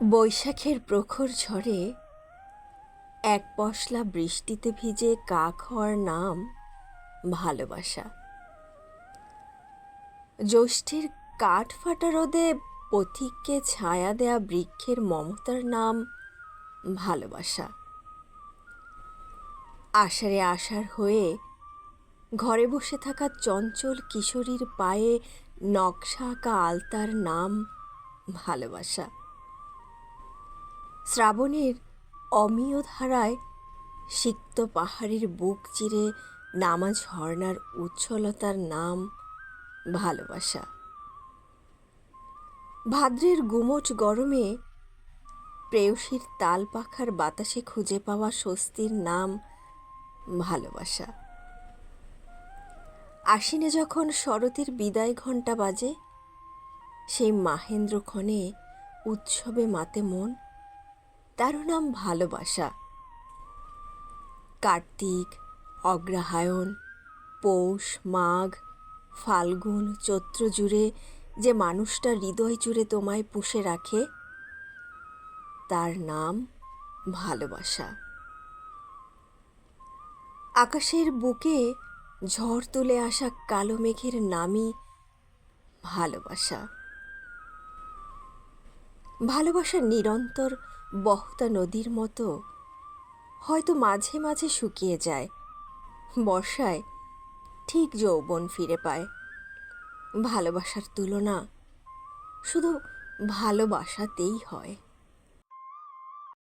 বৈশাখের প্রখর ঝড়ে এক পশলা বৃষ্টিতে ভিজে কাক হওয়ার নাম ভালোবাসা। জ্যৈষ্ঠের কাঠ ফাটা রোদে পথিককে ছায়া দেয়া বৃক্ষের মমতার নাম ভালোবাসা। আষাঢ়ে আষাঢ় হয়ে ঘরে বসে থাকা চঞ্চল কিশোরীর পায়ে নকশা আঁকা আলতার নাম ভালোবাসা। শ্রাবণের অমিয় ধারায় সিক্ত পাহাড়ের বুক চিরে নামা ঝর্ণার উচ্ছলতার নাম ভালোবাসা। ভাদ্রের গুমোট গরমে প্রেয়সীর তাল পাখার বাতাসে খুঁজে পাওয়া স্বস্তির নাম ভালোবাসা। আশ্বিনে যখন শরতের বিদায় ঘণ্টা বাজে, সেই মাহেন্দ্রক্ষণে উৎসবে মাতে মন, তারও নাম ভালোবাসা। কার্তিক, অগ্রহায়ণ, পৌষ, মাঘ, ফাল্গুন, চৈত্র জুড়ে যে মানুষটা হৃদয় জুড়ে তোমায় পুষে রাখে, তার নাম ভালোবাসা। আকাশের বুকে ঝড় তুলে আসা কালো মেঘের নামই ভালোবাসা। ভালোবাসা নিরন্তর বহতা নদীর মতো হয়তো মাঝে মাঝে শুকিয়ে যায়, বর্ষায় ঠিক যৌবন ফিরে পায়। ভালোবাসার তুলনা শুধু ভালোবাসাতেই হয়।